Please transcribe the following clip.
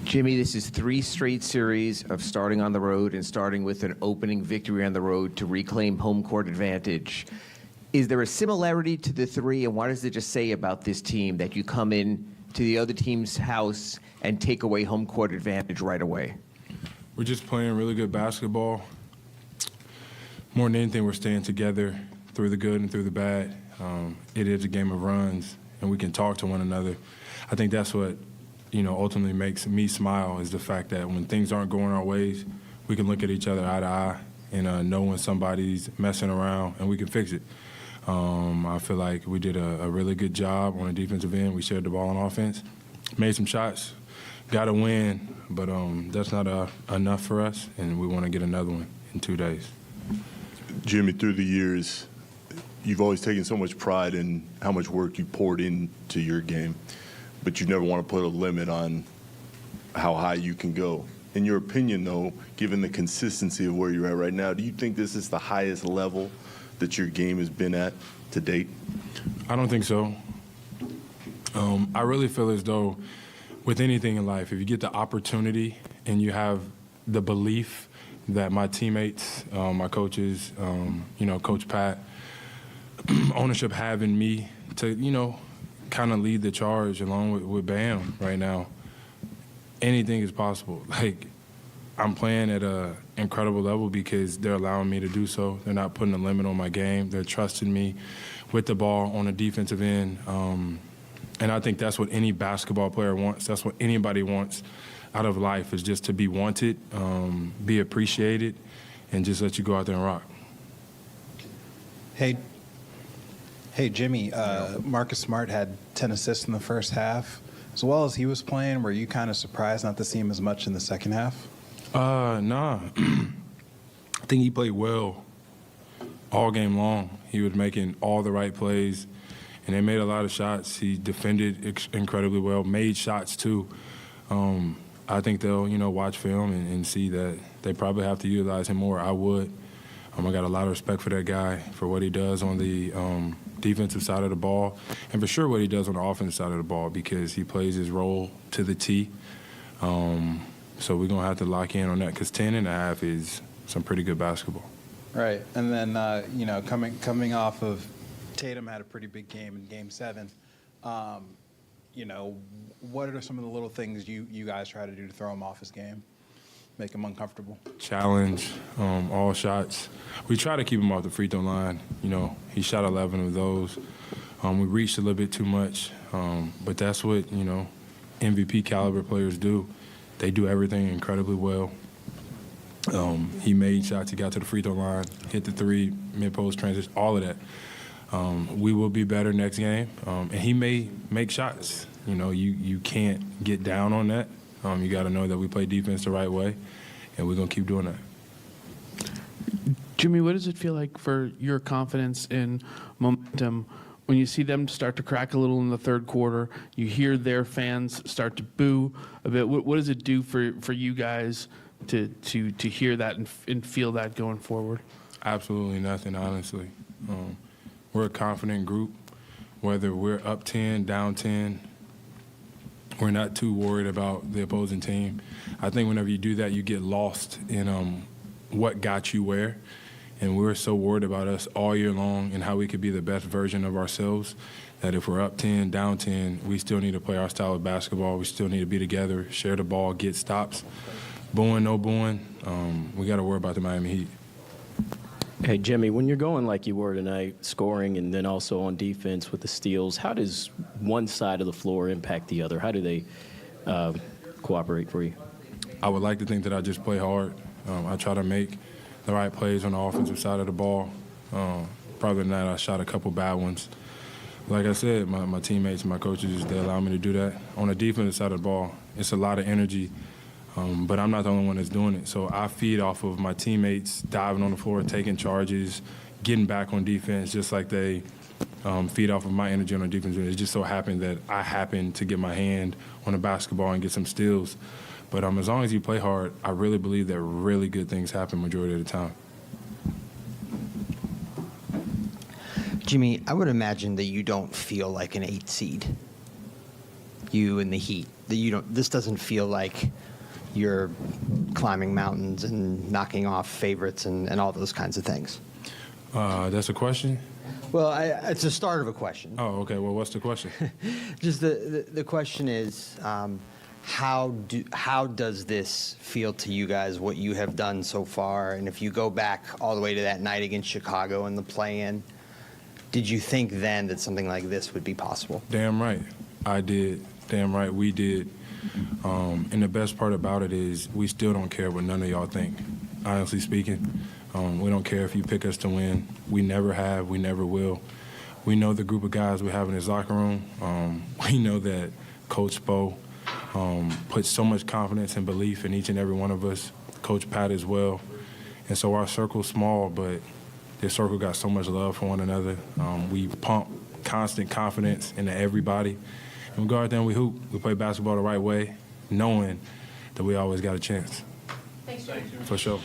Jimmy, this is 3 straight series of starting on the road and starting with an opening victory on the road to reclaim home court advantage. Is there a similarity to the 3, and what does it just say about this team that you come in to the other team's house and take away home court advantage right away? We're just playing really good basketball. More than anything, we're staying together through the good and through the bad. It is a game of runs, and we can talk to one another. I think that's what, ultimately makes me smile, is the fact that when things aren't going our ways, we can look at each other eye to eye and know when somebody's messing around, and we can fix it. I feel like we did a really good job on the defensive end. We shared the ball on offense, made some shots, got a win, but that's not enough for us, and we want to get another one in 2 days. Jimmy, through the years, you've always taken so much pride in how much work you poured into your game, but you never want to put a limit on how high you can go. In your opinion, though, given the consistency of where you're at right now, do you think this is the highest level that your game has been at to date? I don't think so. I really feel as though with anything in life, if you get the opportunity and you have the belief that my teammates, my coaches, Coach Pat, ownership have in me to, kind of lead the charge along with Bam right now, anything is possible. Like, I'm playing at an incredible level because they're allowing me to do so. They're not putting a limit on my game. They're trusting me with the ball on the defensive end. And I think that's what any basketball player wants. That's what anybody wants out of life, is just to be wanted, be appreciated, and just let you go out there and rock. Hey, Jimmy, Marcus Smart had 10 assists in the first half. As well as he was playing, were you kind of surprised not to see him as much in the second half? Nah. I think he played well all game long. He was making all the right plays, and they made a lot of shots. He defended incredibly well, made shots too. I think they'll, watch film and see that they probably have to utilize him more. I would. I got a lot of respect for that guy, for what he does on the defensive side of the ball, and for sure what he does on the offensive side of the ball, because he plays his role to the T. So we're going to have to lock in on that, because 10.5 is some pretty good basketball. Right. And then, coming off of Tatum had a pretty big game in Game 7. What are some of the little things you guys try to do to throw him off his game, make him uncomfortable? Challenge, all shots. We try to keep him off the free throw line. He shot 11 of those. We reached a little bit too much, but that's what, MVP caliber players do. They do everything incredibly well. He made shots. He got to the free throw line, hit the 3, mid-post transition, all of that. We will be better next game, and he may make shots. You can't get down on that. You got to know that we play defense the right way, and we're going to keep doing that. Jimmy, what does it feel like for your confidence in momentum when you see them start to crack a little in the third quarter? You hear their fans start to boo a bit. What does it do for you guys to hear that and feel that going forward? Absolutely nothing, honestly. We're a confident group. Whether we're up 10, down 10, we're not too worried about the opposing team. I think whenever you do that, you get lost in what got you where. And we're so worried about us all year long and how we could be the best version of ourselves that if we're up 10, down 10, we still need to play our style of basketball. We still need to be together, share the ball, get stops. Booing, no booing, we got to worry about the Miami Heat. Hey, Jimmy, when you're going like you were tonight, scoring and then also on defense with the steals, how does one side of the floor impact the other? How do they cooperate for you? I would like to think that I just play hard. I try to make the right plays on the offensive side of the ball. Probably tonight I shot a couple bad ones. Like I said, my teammates, my coaches, they allow me to do that. On the defensive side of the ball, it's a lot of energy. But I'm not the only one that's doing it. So I feed off of my teammates diving on the floor, taking charges, getting back on defense, just like they feed off of my energy on the defense. It just so happened that I happened to get my hand on the basketball and get some steals. But as long as you play hard, I really believe that really good things happen majority of the time. Jimmy, I would imagine that you don't feel like an 8 seed, you and the Heat. that you don't. This doesn't feel like you're climbing mountains and knocking off favorites and all those kinds of things. That's a question? Well, it's the start of a question. Oh, okay. Well, what's the question? Just the question is, how does this feel to you guys? What you have done so far, and if you go back all the way to that night against Chicago in the play-in, did you think then that something like this would be possible? Damn right. I did. Damn right. We did. And the best part about it is we still don't care what none of y'all think. Honestly speaking, we don't care if you pick us to win. We never have. We never will. We know the group of guys we have in his locker room. We know that Coach Spo puts so much confidence and belief in each and every one of us. Coach Pat as well. And so our circle's small, but this circle got so much love for one another. We pump constant confidence into everybody. And we go out there and we hoop. We play basketball the right way, knowing that we always got a chance. Thanks, Jim. For sure.